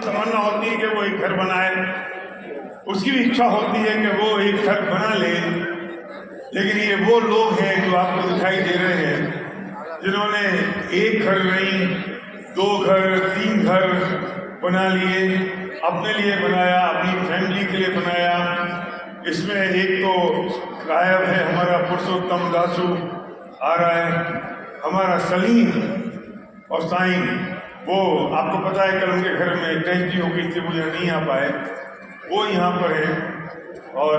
तमन्ना होती है कि वो एक घर बनाए, उसकी भी इच्छा होती है कि वो एक घर बना ले, लेकिन ये वो लोग हैं जो आपको दिखाई दे रहे हैं जिन्होंने एक घर नहीं, 2 घर, 3 घर बना लिए, अपने लिए बनाया, अपनी फैमिली के लिए बनाया। इसमें एक तो गायब है हमारा पुरुषोत्तम दासू आ रहा है, हमारा सलीम और साईं, वो आपको पता है कल उनके घर में ट्रेजिडी हो गई थी, वो यहाँ नहीं आ पाए, वो यहाँ पर है। और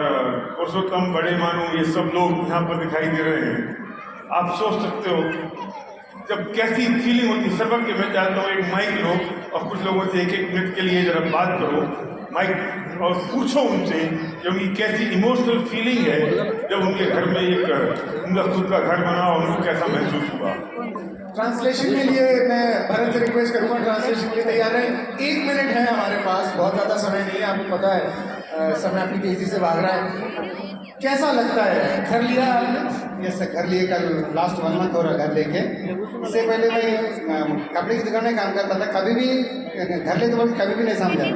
पुरुषोत्तम, बड़े मानू, ये सब लोग यहाँ पर दिखाई दे रहे हैं। आप सोच सकते हो जब कैसी फीलिंग होती। सबक के मैं चाहता हूँ एक माइक लो और कुछ लोगों से 1-1 मिनट के लिए जरा बात करो माइक, और पूछो उनसे कि उनकी कैसी इमोशनल फीलिंग है जब उनके घर में एक उनका खुद का घर बना और उनको कैसा महसूस हुआ। ट्रांसलेशन के लिए मैं भरत से रिक्वेस्ट करूंगा, ट्रांसलेशन के लिए तैयार है। 1 मिनट है हमारे पास, बहुत ज़्यादा समय नहीं है, आपको पता है समय अपनी तेजी से भाग रहा है। कैसा लगता है? घर लिया आपने? यस सर, घर लिए, कल लास्ट 1 मंथ हो रहा घर लेके। इससे पहले मैं कपड़े की दुकान में काम करता था, कभी भी घर लेते वक्त कभी भी नहीं समझा,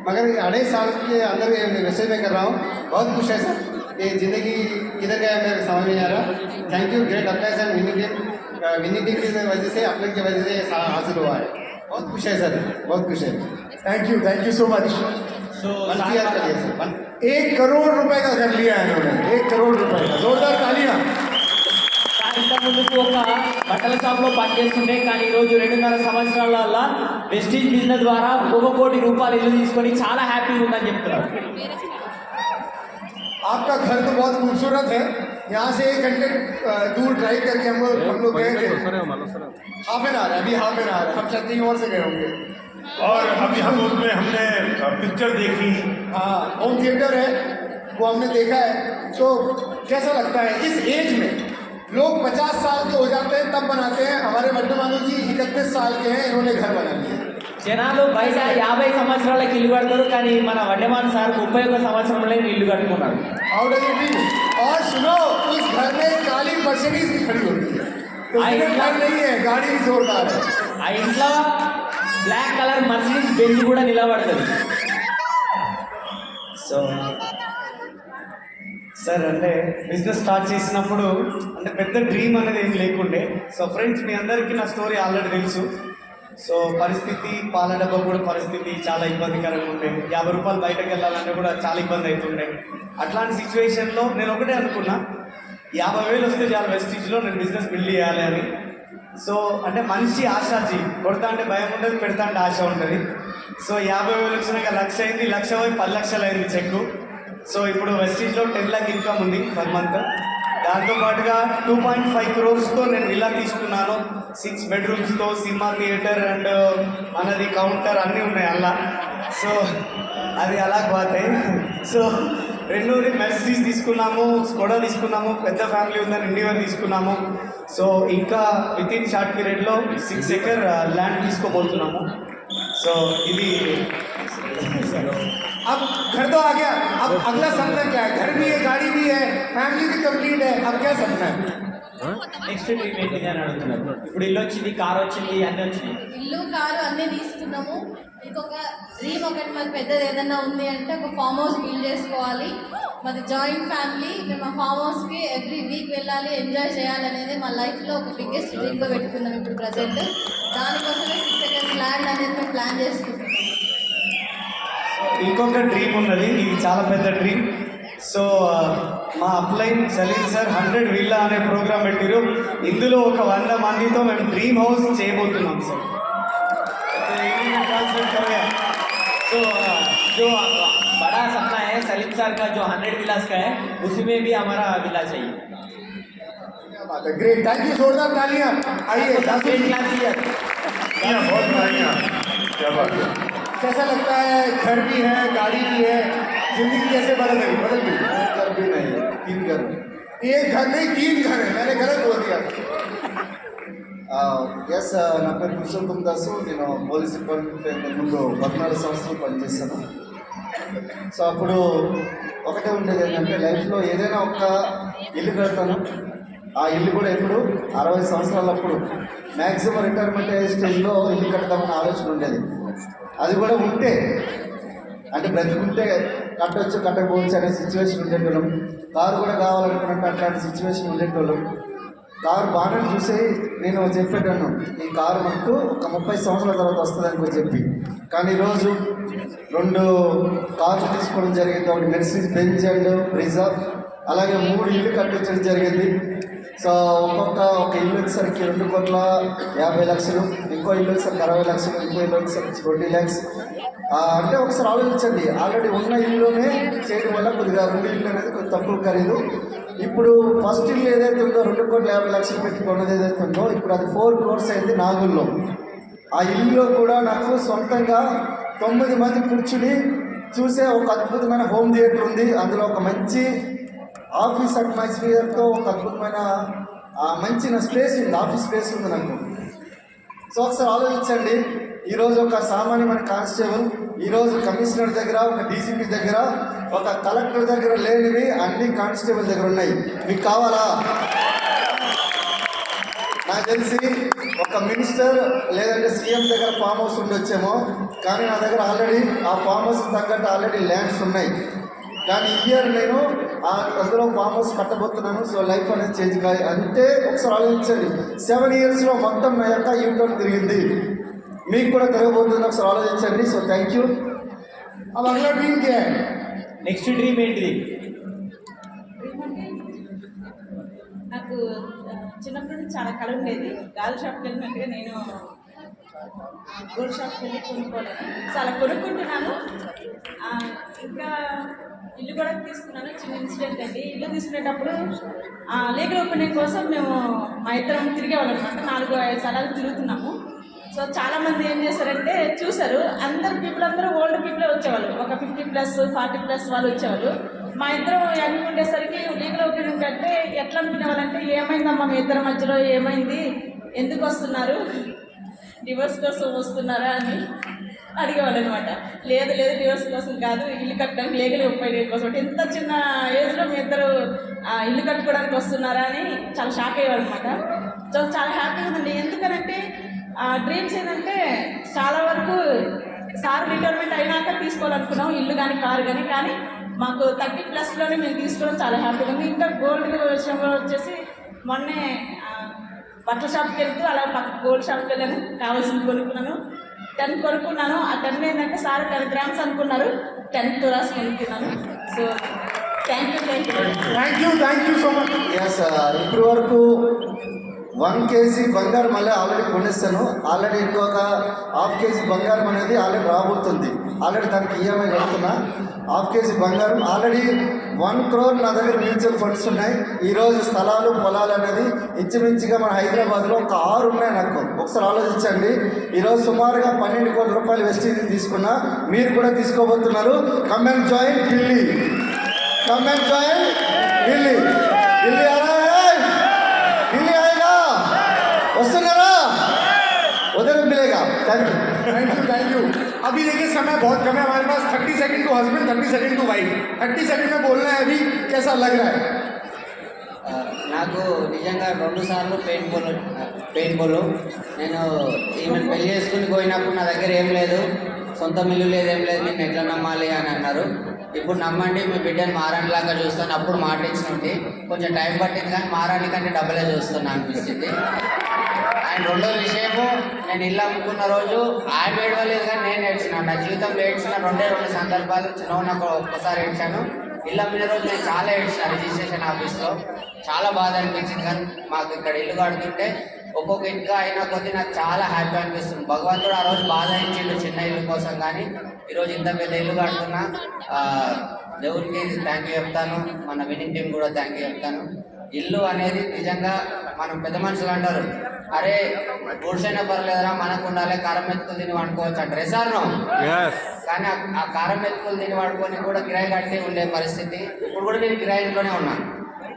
मगर 2.5 साल के अंदर वैसे मैं कर रहा हूँ। बहुत खुश है सर, ये ज़िंदगी किधर गया मेरे समझ में नहीं आ रहा। Thank you, great apply sir. Winning team की वजह से, आप लोग की वजह से हासिल हुआ है। बहुत खुश है सर, बहुत खुश है। Thank you so much. So, 1 crore रुपए का घर लिया है इन्होंने, 1 करोड़ रुपए का। जोरदार तालियां। ముందుకు ఒక బట్టల షాప్లో పనిచేస్తుండే, కానీ ఈరోజు 2.5 సంవత్సరాల వల్ల వెస్టీజ్ బిజినెస్ ద్వారా 1 కోటి రూపాయలు ఇల్లు తీసుకొని చాలా హ్యాపీగా ఉందని చెప్తున్నారు। आपका घर तो बहुत खूबसूरत है। यहाँ से 1 घंटे दूर ड्राइव करके हम लोग गए थे। हाफ एन आवर, अभी हाफ एन आवर, हम छत्तीस और से गए होंगे। और अभी हम उसमें हमने पिक्चर देखी। हाँ, होम थिएटर है, वो हमने देखा है। तो कैसा लगता है इस एज में? लोग 50 साल के हो जाते हैं तब बनाते हैं, हमारे वर्तमानी जी 31 साल के हैं, इन्होंने घर बना लिया। జనాలు బయట 50 సంవత్సరాలకు ఇల్లు కడతారు, కానీ మన వడ్డమాన్ సార్ 31 సంవత్సరంలో ఇల్లు కట్టుకున్నారు। How does it feel? और सुनो, उस घर में काली मर्सिडीज भी खड़ी होती है, तो सिर्फ घर नहीं है, गाड़ी भी जोरदार है। ఆ ఇంట్లో బ్లాక్ కలర్ మర్సిడీస్ బెంజ్ కూడా నిలబడుతుంది। సో సార్, అంటే బిజినెస్ స్టార్ట్ చేసినప్పుడు అంటే పెద్ద డ్రీమ్ అనేది ఏం లేకుండే। సో ఫ్రెండ్స్, మీ అందరికీ నా స్టోరీ ఆల్రెడీ తెలుసు। సో పరిస్థితి, పాల డబ్బా కూడా పరిస్థితి చాలా ఇబ్బందికరంగా ఉండే, 50 రూపాయలు బయటకు వెళ్ళాలంటే కూడా చాలా ఇబ్బంది అవుతుండే। అట్లాంటి సిచ్యువేషన్లో నేను ఒకటే అనుకున్నా, 50,000 వస్తే చాలా వెస్టీజ్లో నేను బిజినెస్ బిల్డ్ చేయాలి అని। సో అంటే మనిషి ఆశాజీ, కొడతా అంటే భయం ఉంటుంది, పెడతా అంటే ఆశ ఉంటుంది। సో 50,000 వచ్చినాక 1,00,000 అయింది, 1,00,000 పోయి 10 లక్షలు అయింది చెక్కు। సో ఇప్పుడు వెస్టీజ్లో 10 లాక్ ఇన్కమ్ ఉంది పర్ మంత్। దాంతోపాటుగా 2.5 crores నేను విల్లా తీసుకున్నాను, 6 bedrooms, సినిమా థియేటర్ అండ్ మనది కౌంటర్ అన్నీ ఉన్నాయి అలా। సో అది అలా పోతే, సో రెండోది మెర్సిడీస్ తీసుకున్నాము, స్కోడా తీసుకున్నాము, పెద్ద ఫ్యామిలీ ఉందని ఇండివర్ తీసుకున్నాము। సో ఇంకా విత్ ఇన్ షార్ట్ పీరియడ్లో 6 acre ల్యాండ్ తీసుకోబోతున్నాము। సో ఇది अब घर तो आ गया, अब अगला सपना क्या है? घर भी है, गाड़ी भी है, फैमिली भी कंप्लीट है, अब क्या सपना है? నెక్స్ట్ డ్రీమ్ ఏంటి అని అడుగుతున్నారు। ఇప్పుడు ఇల్లు వచ్చింది, కార్ వచ్చింది, అన్నీ వచ్చినాయి, ఇల్లు కారు అన్నీ తీసుకున్నాము। ఇంకొక డ్రీమ్ ఒకటి మాకు పెద్దది ఏదన్నా ఉంది అంటే, ఒక ఫామ్ హౌస్ బిల్డ్ చేసుకోవాలి। మాది జాయింట్ ఫ్యామిలీ, మేము ఆ ఫామ్ హౌస్కి ఎవ్రీ వీక్ వెళ్ళాలి, ఎంజాయ్ చేయాలనేది మా లైఫ్లో ఒక బిగ్గెస్ట్ డ్రీమ్గా పెట్టుకున్నాం ఇప్పుడు ప్రజెంట్। దానికోసమే 6 acres ల్యాండ్ అనేది మేము ప్లాన్ చేసుకుంటున్నాం। ఇంకొక డ్రీమ్ ఉన్నది, ఇది చాలా పెద్ద డ్రీమ్। సో మా అప్లైన్ సలీం సార్ 100 విల్లా అనే ప్రోగ్రామ్ పెట్టారు, ఇందులో ఒక 100 మందితో మేము డ్రీమ్ హౌస్ చేయబోతున్నాం సార్। तो जो बड़ा सपना है सलीम सर का, जो 100 विलास का है, उसमें भी हमारा विला चाहिए। क्या बात है, ग्रेट, थैंक यू, जोरदार तालियां। आइए, बहुत बढ़िया, क्या बात है। कैसा लगता है? घर भी है, गाड़ी भी है, जिंदगी कैसे बदल गई? घर भी नहीं, 3 घर। एक घर नहीं, 3 घर है, मैंने गलत बोल दिया। ఎస్, నా పేరు పురుషోత్తం దాసు, నేను పోలీస్ డిపార్ట్మెంట్ ముందు 14 సంవత్సరాలు పనిచేస్తాను। సో అప్పుడు ఒకటే ఉండేది ఏంటంటే, లైఫ్లో ఏదైనా ఒక ఇల్లు కడతాను, ఆ ఇల్లు కూడా ఎప్పుడు 60 సంవత్సరాలప్పుడు మ్యాక్సిమం రిటైర్మెంట్ అయ్యే స్టేజ్లో ఇల్లు కడతామని ఆలోచన ఉండేది। అది కూడా ఉంటే అంటే బ్రతుకుంటే కట్టొచ్చు కట్టకపోవచ్చు అనే సిచ్యువేషన్ ఉండేటోళ్ళం. కారు కూడా కావాలనుకున్నట్టు అట్లాంటి సిచ్యువేషన్ ఉండేటోళ్ళం. కారు బాగా చూసి నేను చెప్పేటాను, ఈ కారు మనకు ఒక 30 సంవత్సరాల తర్వాత వస్తుంది అనుకో చెప్పి. కానీ ఈరోజు 2 కార్లు తీసుకోవడం జరిగింది. ఒకటి మెర్సిడీస్ బెంజ్ అండ్ బ్రిజా, అలాగే 3 ఇల్లు కట్టించడం జరిగింది. సో ఒక ఇల్లు వచ్చేసరికి 2,50,00,000, ఇంకో ఇల్లు వచ్చేసరికి 60,00,000, ఇంకో ఇల్లు వచ్చేసరికి 20 lakhs. అంటే ఒకసారి ఆలోచించండి, ఆల్రెడీ ఉన్న ఇల్లునే చేయడం వల్ల కొద్దిగా 2 ఇల్లు అనేది కొద్దిగా తక్కువ ఖరీదు. ఇప్పుడు ఫస్ట్ ఇల్లు ఏదైతే ఉందో 2,50,00,000 పెట్టి కొన్నది ఏదైతే ఉందో ఇప్పుడు అది 4 crores అయింది నాగుల్లో. ఆ ఇల్లులో కూడా నాకు సొంతంగా 9 మంది కూర్చుని చూసే ఒక అద్భుతమైన హోమ్ థియేటర్ ఉంది. అందులో ఒక మంచి ఆఫీస్ అట్మాస్ఫియర్తో ఒక అద్భుతమైన మంచి స్పేస్ ఉంది, ఆఫీస్ స్పేస్ ఉంది నాకు. సో ఒకసారి ఆలోచించండి, ఈరోజు ఒక సామాన్యమైన కానిస్టేబుల్, ఈరోజు కమిషనర్ దగ్గర, ఒక డీసీపీ దగ్గర, ఒక కలెక్టర్ దగ్గర లేనివి అన్ని కానిస్టేబుల్ దగ్గర ఉన్నాయి. మీకు కావాలా? నాకు తెలిసి ఒక మినిస్టర్ లేదంటే సీఎం దగ్గర ఫామ్ హౌస్ ఉండొచ్చేమో, కానీ నా దగ్గర ఆల్రెడీ ఆ ఫామ్ హౌస్ తగ్గట్టు ఆల్రెడీ ల్యాండ్స్ ఉన్నాయి. కానీ ఇయర్ నేను అందులో ఫామ్ హౌస్ కట్టబోతున్నాను. సో లైఫ్ అనేది చేంజ్ కాదు అంటే ఒకసారి ఆలోచించండి. 7 yearsలో మొత్తం నా యొక్క యూటర్న్ తిరిగింది, మీకు కూడా తిరగబోతుంది. ఒకసారి ఆలోచించండి. So thank you. अब अगला ड्रीम क्या है? నెక్స్ట్ డ్రీమ్ ఏంటిది? నాకు చిన్నప్పటి నుంచి చాలా కళ ఉండేది. గాజు షాప్కి వెళ్ళినట్టుగా నేను గోల్డ్ షాప్కి వెళ్ళి కొనుక్కోలేదు. చాలా కొనుక్కుంటున్నాను. ఇంకా ఇల్లు కూడా తీసుకున్నాను. చిన్న ఇన్సిడెంట్ అండి. ఇల్లు తీసుకునేటప్పుడు లీగల్ ఒపీనియన్ కోసం మేము మా ఇద్దరం తిరిగేవాళ్ళం అనమాట. 4-5 స్థలాలు తిరుగుతున్నాము. సో చాలామంది ఏం చేశారంటే చూశారు, పీపుల్ అందరూ ఓల్డ్ పీపులే వచ్చేవాళ్ళు. ఒక 50+, 40+ వాళ్ళు వచ్చేవాళ్ళు. మా ఇద్దరం యంగ్ ఉండేసరికి లీగల్ ఒపీనియన్ కంటే ఎట్లా అనుకునే వాళ్ళంటే, ఏమైందమ్మా మీ ఇద్దరి మధ్యలో, ఏమైంది, ఎందుకు వస్తున్నారు, డివోర్స్ కోసం వస్తున్నారా అని అడిగేవాళ్ళు అనమాట. లేదు డివోర్స్ కోసం కాదు, ఇల్లు కట్టడానికి లీగల్ ఒపీనియన్ కోసం. ఇంత చిన్న ఏజ్లో మీ ఇద్దరు ఇల్లు కట్టుకోవడానికి వస్తున్నారా అని చాలా షాక్ అయ్యేవాళ్ళు అనమాట. సో చాలా హ్యాపీగా ఉందండి. ఎందుకనంటే డ్రీమ్స్ ఏంటంటే చాలా వరకు సార్ రిటైర్మెంట్ అయినాక తీసుకోవాలనుకున్నాం ఇల్లు కానీ కారు కానీ మాకు 30+లోనే మేము తీసుకోవడం చాలా హ్యాపీగా ఉంది. ఇంకా గోల్డ్ విషయంలో వచ్చేసి మొన్నే బట్టల షాప్కి వెళ్తూ అలా పక్క గోల్డ్ షాప్కి వెళ్ళాను, కావాల్సింది కొనుక్కున్నాను. 10 కొనుక్కున్నాను. ఆ 10 ఏంటంటే సార్ 10 grams అనుకున్నారు, 10 తులాస్ కొనుక్కున్నాను. So thank you so much. Yes, ఇప్పటి వరకు 1 kg బంగారం మళ్ళీ ఆల్రెడీ కొనేస్తాను. ఆల్రెడీ ఇంకొక 1/2 kg బంగారం అనేది ఆల్రెడీ రాబోతుంది. ఆల్రెడీ దానికి ఈఎంఐ కడుతున్నా. 1/2 kg బంగారం, ఆల్రెడీ 1 crore నా దగ్గర మ్యూచువల్ ఫండ్స్ ఉన్నాయి. ఈరోజు స్థలాలు పొలాలు అనేది ఇంచుమించుగా మన హైదరాబాద్లో ఒక 6 ఉన్నాయి నాకు. ఒకసారి ఆలోచించండి. ఈరోజు సుమారుగా 12 కోట్ల రూపాయలు వెస్టీజ్ తీసుకున్నా. మీరు కూడా తీసుకోబోతున్నారు. Come and join Delhi, come and join Delhi. Delhi Delhi आएगा, वसुंधरा उधर मिलेगा. Thank you. अभी देखिए समय बहुत कम है हमारे पास. 30 second to husband, 30 second to wife. 30 second में बोलना है. अभी कैसा लग रहा है? నాకు నిజంగా 2 సార్లు పెయిన్ఫుల్. నేను ఈమె పెళ్లి చేసుకుని పోయినప్పుడు నా దగ్గర ఏం లేదు, సొంత ఇల్లు లేదు, ఏం లేదు, నేను ఎట్లా నమ్మాలి అని అన్నారు. ఇప్పుడు నమ్మండి, మీ బిడ్డను మారానిలాగా చూస్తాను. అప్పుడు మాట ఇచ్చినట్టు కొంచెం టైం పట్టింది, కానీ మారానికంటే డబ్బులే చూస్తున్నా అనిపించింది. అండ్ 2వ విషయము, నేను ఇల్లు అమ్ముకున్న రోజు ఆయన ఏడవలేదు, కానీ నేను ఏడ్చినా. నా జీవితంలో ఏడ్చిన 2 సందర్భాలు. చిన్నగా ఒక్కసారి ఏడ్చాను. ఇల్లు అమ్మిన రోజు నేను చాలా ఏడ్చిన రిజిస్ట్రేషన్ ఆఫీస్లో. చాలా బాధ అనిపించింది. కానీ మాకు ఇక్కడ ఇల్లు కడుతుంటే ఒక్కొక్క ఇంట్లో అయినా కొద్ది నాకు చాలా హ్యాపీ అనిపిస్తుంది. భగవంతుడు ఆ రోజు బాధ ఇచ్చిండు చిన్న ఇల్లు కోసం, కానీ ఈరోజు ఇంత పెద్ద ఇల్లు కడుతున్నా. దేవుడికి థ్యాంక్ యూ చెప్తాను, మన విన్నింగ్ టీం కూడా థ్యాంక్ యూ చెప్తాను. ఇల్లు అనేది నిజంగా మనం పెద్ద మనుషులు అంటారు, అరే గుడిసైనా పర్లేదురా మనకు ఉండాలి, కారం మెతుకులు తిని వండుకోవచ్చు అంటారు. సార్ను కానీ ఆ కారం మెతుకులు తిని వండుకొని కూడా కిరాయి కట్టి ఉండే పరిస్థితి. ఇప్పుడు కూడా నేను కిరాయిలోనే ఉన్నాను,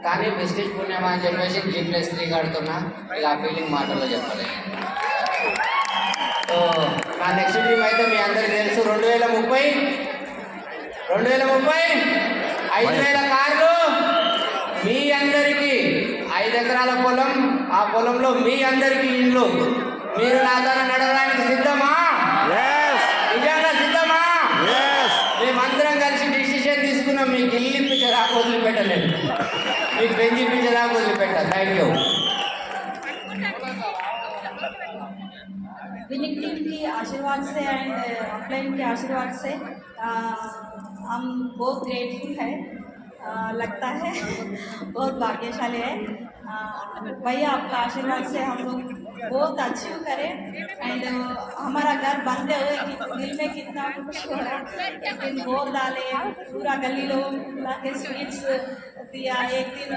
కానీ వెస్టీజ్ పుణ్యమా అని చెప్పేసి G+3 కడుతున్నా. ఇక ఆ ఫీలింగ్ మాటల్లో చెప్పలేదు. సో నా నెక్స్ట్ డ్రీమ్ అయితే మీ అందరికీ తెలుసు, 2030 5,000 కార్లు, మీ అందరికీ 5 ఎకరాల పొలం, ఆ పొలంలో మీ అందరికీ ఇల్లు. మీరు నా ద్వారా నడవడానికి సిద్ధమా? నిజంగా మీకు ఇల్లు ఇప్పించేదాకా వదిలిపెట్టలేదు, మీకు పెంచి ఇప్పించేదాకా వదిలిపెట్టా. Thank you. विनिंग टीम की आशीर्वाद से एंड अपलाइन के आशीर्वाद से हम बहुत ग्रेटफुल है, लगता है बहुत भाग्यशाली है। भैया आपका आशीर्वाद से हम लोग बहुत अचीव करें एंड हमारा घर बनते हुए दिल में कितना खुश हो रहा है। एक दिन बोर डाले, पूरा गली लोग ला के स्वीट्स दिया, एक दिन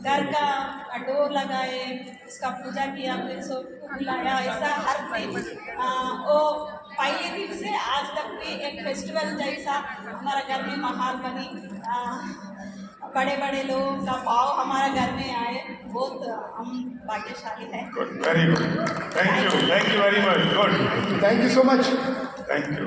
घर का डोर लगाए, उसका पूजा किया, फिर सबको बुलाया, ऐसा हर दिन वो पहले दिन से आज तक भी एक फेस्टिवल जैसा हमारा घर में माहौल बनी। बड़े बड़े लोगों का भाव हमारा घर में आए, बहुत हम भाग्यशाली है। Good, very good, thank you very much, good, thank you so much. Thank you.